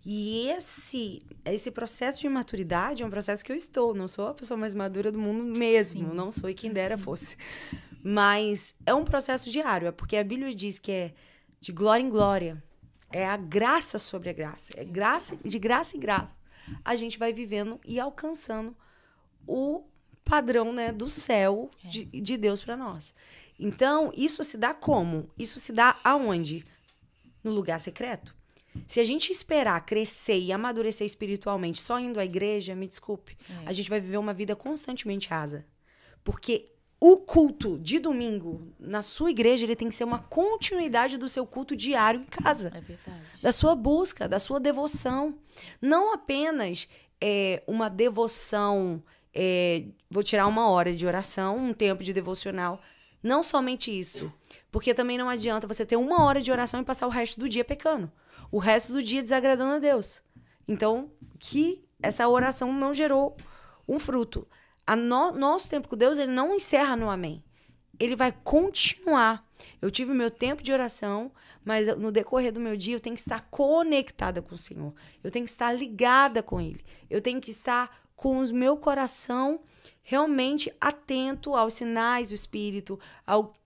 E esse processo de maturidade é um processo que eu estou. Não sou a pessoa mais madura do mundo mesmo. Sim. Não sou, e quem dera fosse. Mas é um processo diário. É porque a Bíblia diz que é de glória em glória. É a graça sobre a graça. É de graça em graça. A gente vai vivendo e alcançando o padrão, né, do céu de Deus para nós. Então, isso se dá como? Isso se dá aonde? No lugar secreto. Se a gente esperar crescer e amadurecer espiritualmente só indo à igreja, me desculpe, a gente vai viver uma vida constantemente rasa. Porque o culto de domingo na sua igreja, ele tem que ser uma continuidade do seu culto diário em casa. É verdade. Da sua busca, da sua devoção. Não apenas uma devoção, vou tirar 1 hora de oração, um tempo de devocional. Não somente isso. Porque também não adianta você ter 1 hora de oração e passar o resto do dia pecando. O resto do dia desagradando a Deus. Então, que essa oração não gerou um fruto. Nosso tempo com Deus, ele não encerra no amém. Ele vai continuar. Eu tive o meu tempo de oração, mas no decorrer do meu dia eu tenho que estar conectada com o Senhor. Eu tenho que estar ligada com Ele. Eu tenho que estar com o meu coração realmente atento aos sinais do Espírito,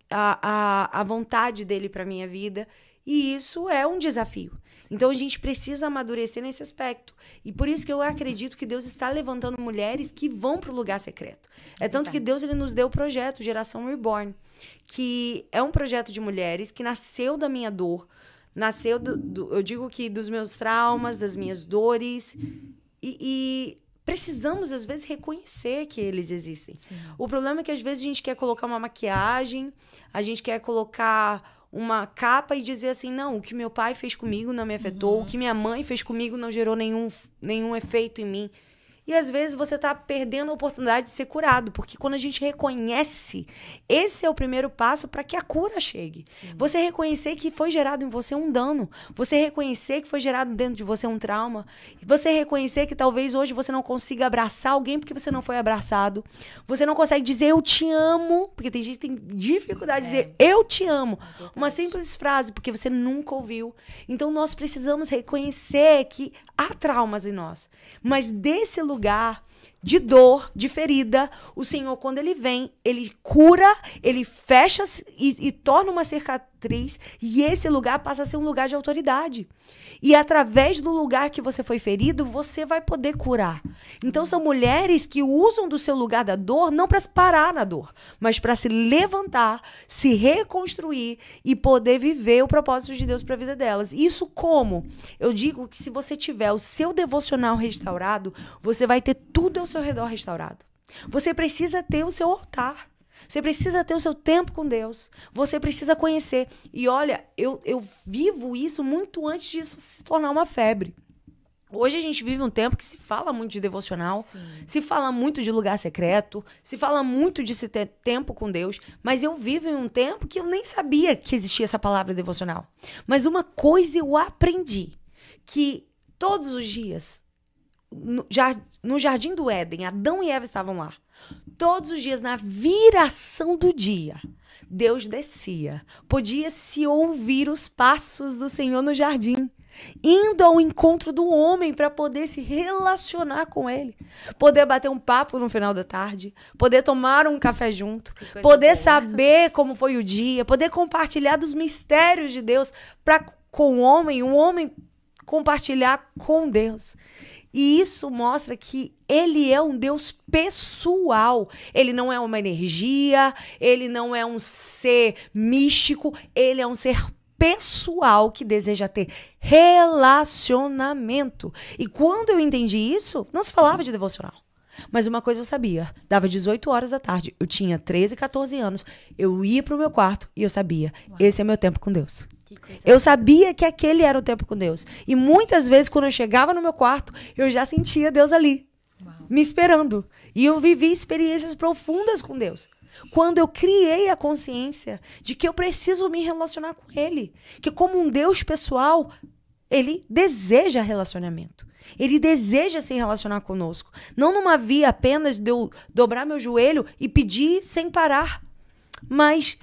à vontade dele para a minha vida. E isso é um desafio. Então, a gente precisa amadurecer nesse aspecto. E por isso que eu acredito que Deus está levantando mulheres que vão para o lugar secreto. É tanto que Deus ele nos deu o projeto Geração Reborn, que é um projeto de mulheres que nasceu da minha dor, nasceu, eu digo que dos meus traumas, das minhas dores. E precisamos, às vezes, reconhecer que eles existem. Sim. O problema é que, às vezes, a gente quer colocar uma maquiagem, a gente quer colocar uma capa e dizer assim, não, o que meu pai fez comigo não me afetou, o que minha mãe fez comigo não gerou nenhum efeito em mim. E às vezes você está perdendo a oportunidade de ser curado, porque quando a gente reconhece, esse é o primeiro passo para que a cura chegue. Sim. Você reconhecer que foi gerado em você um dano, você reconhecer que foi gerado dentro de você um trauma, você reconhecer que talvez hoje você não consiga abraçar alguém porque você não foi abraçado, você não consegue dizer eu te amo, porque tem gente que tem dificuldade de dizer eu te amo, uma simples frase, porque você nunca ouviu. Então nós precisamos reconhecer que há traumas em nós, mas desse lugar de dor, de ferida, o Senhor, quando ele vem, ele cura, ele fecha e torna uma cicatriz, e esse lugar passa a ser um lugar de autoridade. E através do lugar que você foi ferido, você vai poder curar. Então são mulheres que usam do seu lugar da dor, não para parar na dor, mas para se levantar, se reconstruir e poder viver o propósito de Deus para a vida delas. Isso como? Eu digo que se você tiver o seu devocional restaurado, você vai ter tudo ao seu redor restaurado. Você precisa ter o seu altar. Você precisa ter o seu tempo com Deus. Você precisa conhecer. E olha, eu vivo isso muito antes disso se tornar uma febre. Hoje a gente vive um tempo que se fala muito de devocional, sim, se fala muito de lugar secreto, se fala muito de se ter tempo com Deus, mas eu vivo em um tempo que eu nem sabia que existia essa palavra devocional. Mas uma coisa eu aprendi, que todos os dias, no Jardim do Éden, Adão e Eva estavam lá. Todos os dias, na viração do dia, Deus descia. Podia-se ouvir os passos do Senhor no jardim, indo ao encontro do homem para poder se relacionar com ele. Poder bater um papo no final da tarde, poder tomar um café junto, poder saber como foi o dia, poder compartilhar dos mistérios de Deus com o homem, um homem compartilhar com Deus. E isso mostra que ele é um Deus pessoal. Ele não é uma energia, ele não é um ser místico, ele é um ser pessoal que deseja ter relacionamento. E quando eu entendi isso, não se falava de devocional. Mas uma coisa eu sabia, dava 18 horas da tarde, eu tinha 13, 14 anos, eu ia pro meu quarto e eu sabia, esse é meu tempo com Deus. Eu sabia que aquele era o tempo com Deus. E muitas vezes, quando eu chegava no meu quarto, eu já sentia Deus ali, me esperando. E eu vivi experiências profundas com Deus. Quando eu criei a consciência de que eu preciso me relacionar com Ele. Que como um Deus pessoal, Ele deseja relacionamento. Ele deseja se relacionar conosco. Não numa via apenas de eu dobrar meu joelho e pedir sem parar. Mas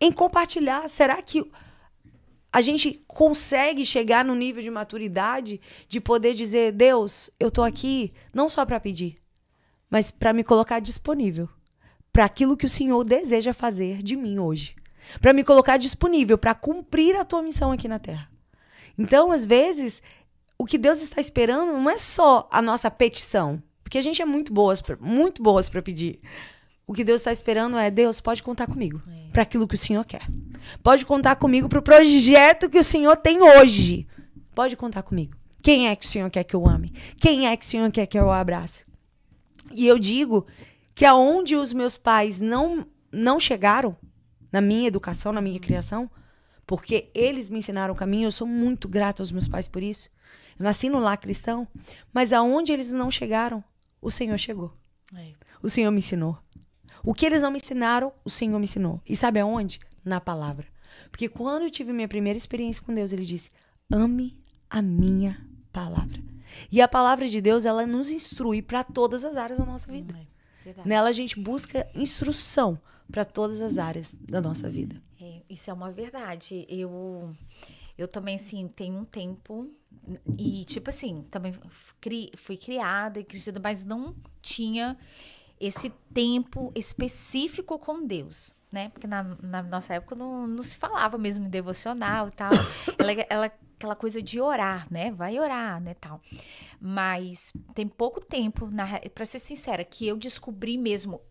em compartilhar. Será que a gente consegue chegar no nível de maturidade de poder dizer, Deus, eu tô aqui não só para pedir, mas para me colocar disponível para aquilo que o Senhor deseja fazer de mim hoje. Para me colocar disponível para cumprir a tua missão aqui na Terra. Então, às vezes, o que Deus está esperando não é só a nossa petição, porque a gente é muito boas para pedir. O que Deus está esperando é, Deus, pode contar comigo para aquilo que o Senhor quer. Pode contar comigo para o projeto que o Senhor tem hoje. Pode contar comigo. Quem é que o Senhor quer que eu ame? Quem é que o Senhor quer que eu abrace? E eu digo que aonde os meus pais não chegaram, na minha educação, na minha criação, porque eles me ensinaram o caminho, eu sou muito grata aos meus pais por isso. Eu nasci no lar cristão, mas aonde eles não chegaram, o Senhor chegou. O Senhor me ensinou. O que eles não me ensinaram, o Senhor me ensinou. E sabe aonde? Na palavra. Porque quando eu tive minha primeira experiência com Deus, ele disse, ame a minha palavra. E a palavra de Deus, ela nos instrui para todas as áreas da nossa vida. Nela a gente busca instrução para todas as áreas da nossa vida. Isso é uma verdade. Eu também, assim, tenho um tempo e, tipo assim, também fui criada e crescida, mas não tinha esse tempo específico com Deus, né? Porque na nossa época não se falava mesmo em devocional e tal. Ela aquela coisa de orar, né? Vai orar, né, tal. Mas tem pouco tempo, para ser sincera, que eu descobri mesmo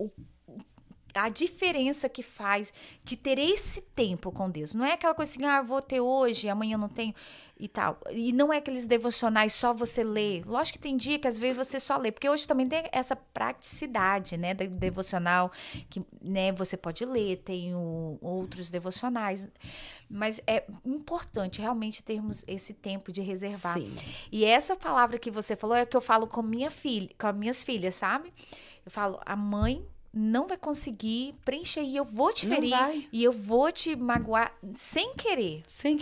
a diferença que faz de ter esse tempo com Deus. Não é aquela coisa assim, vou ter hoje, amanhã não tenho e tal. E não é aqueles devocionais só você lê. Lógico que tem dia que às vezes você só lê, porque hoje também tem essa praticidade, né, do devocional, que, né, você pode ler, tem outros devocionais. Mas é importante realmente termos esse tempo de reservar. Sim. E essa palavra que você falou é que eu falo com minha filha, com as minhas filhas, sabe? Eu falo, a mãe não vai conseguir preencher e eu vou te ferir e eu vou te magoar sem querer. Sem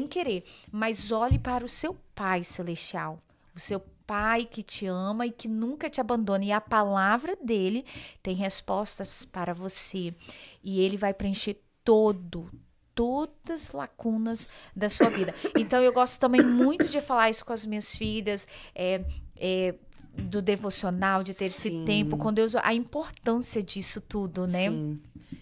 querer. Mas olhe para o seu Pai Celestial, o seu Pai que te ama e que nunca te abandona. E a palavra dele tem respostas para você. E ele vai preencher todas as lacunas da sua vida. Então, eu gosto também muito de falar isso com as minhas filhas, do devocional, de ter esse tempo com Deus, a importância disso tudo, né? Sim.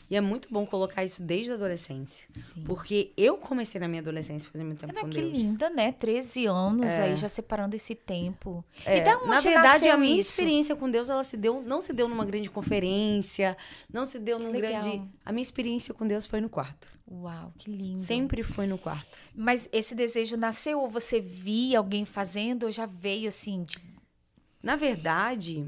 E é muito bom colocar isso desde a adolescência. Sim. Porque eu comecei na minha adolescência a fazer muito tempo com Deus. Que linda, né? 13 anos aí, já separando esse tempo. E da onde na verdade, a minha experiência com Deus, ela não se deu numa grande conferência, não se deu num grande... A minha experiência com Deus foi no quarto. Uau, que lindo. Sempre foi no quarto. Mas esse desejo nasceu ou você via alguém fazendo ou já veio assim... Na verdade,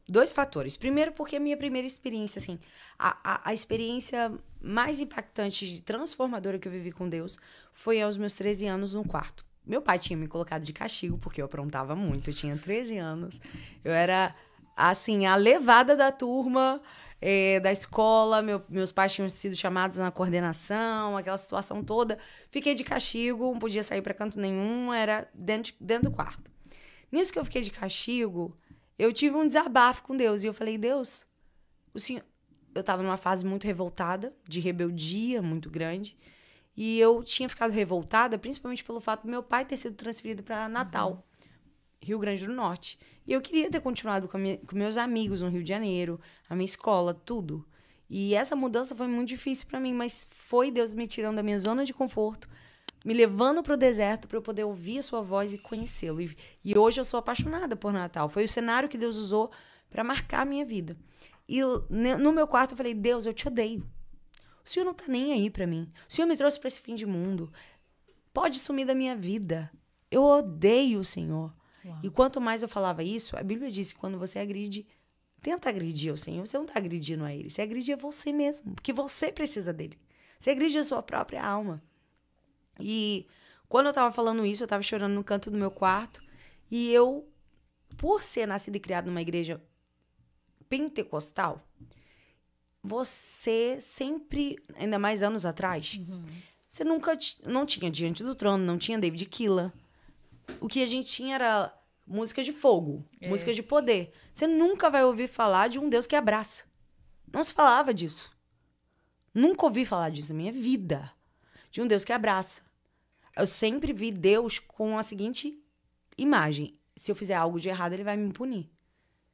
dois fatores. Primeiro, porque a minha primeira experiência, assim, a experiência mais impactante e transformadora que eu vivi com Deus foi aos meus 13 anos no quarto. Meu pai tinha me colocado de castigo, porque eu aprontava muito. Eu tinha 13 anos. Eu era, assim, a levada da turma, da escola. Meus pais tinham sido chamados na coordenação, aquela situação toda. Fiquei de castigo, não podia sair para canto nenhum, era dentro do quarto. Nisso que eu fiquei de castigo, eu tive um desabafo com Deus. E eu falei, Deus, o Senhor... Eu estava numa fase muito revoltada, de rebeldia muito grande. E eu tinha ficado revoltada, principalmente pelo fato do meu pai ter sido transferido para Natal, Rio Grande do Norte. E eu queria ter continuado com meus amigos no Rio de Janeiro, a minha escola, tudo. E essa mudança foi muito difícil para mim, mas foi Deus me tirando da minha zona de conforto, me levando para o deserto para eu poder ouvir a sua voz e conhecê-lo. E hoje eu sou apaixonada por Natal. Foi o cenário que Deus usou para marcar a minha vida. E no meu quarto eu falei, Deus, eu te odeio. O Senhor não tá nem aí para mim. O Senhor me trouxe para esse fim de mundo. Pode sumir da minha vida. Eu odeio o Senhor. Uau. E quanto mais eu falava isso, a Bíblia diz que quando você agride, tenta agredir o Senhor. Você não tá agredindo a Ele. Você agride a você mesmo. Porque você precisa dele. Você agride a sua própria alma. E quando eu tava falando isso, eu tava chorando no canto do meu quarto. E eu, por ser nascida e criada numa igreja pentecostal, você sempre, ainda mais anos atrás, você nunca não tinha Diante do Trono, não tinha David Killa. O que a gente tinha era músicas de fogo, músicas de poder. Você nunca vai ouvir falar de um Deus que abraça. Não se falava disso. Nunca ouvi falar disso na minha vida. De um Deus que abraça. Eu sempre vi Deus com a seguinte imagem. Se eu fizer algo de errado, ele vai me punir.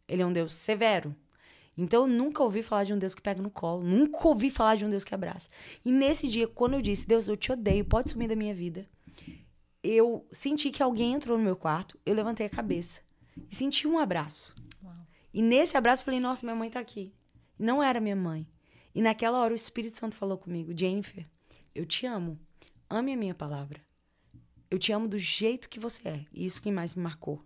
Ele é um Deus severo. Então, eu nunca ouvi falar de um Deus que pega no colo. Nunca ouvi falar de um Deus que abraça. E nesse dia, quando eu disse, Deus, eu te odeio, pode sumir da minha vida. Eu senti que alguém entrou no meu quarto. Eu levantei a cabeça. E senti um abraço. Uau. E nesse abraço, eu falei, nossa, minha mãe tá aqui. Não era minha mãe. E naquela hora, o Espírito Santo falou comigo, Jennifer, eu te amo. Ame a minha palavra. Eu te amo do jeito que você é. E isso que mais me marcou.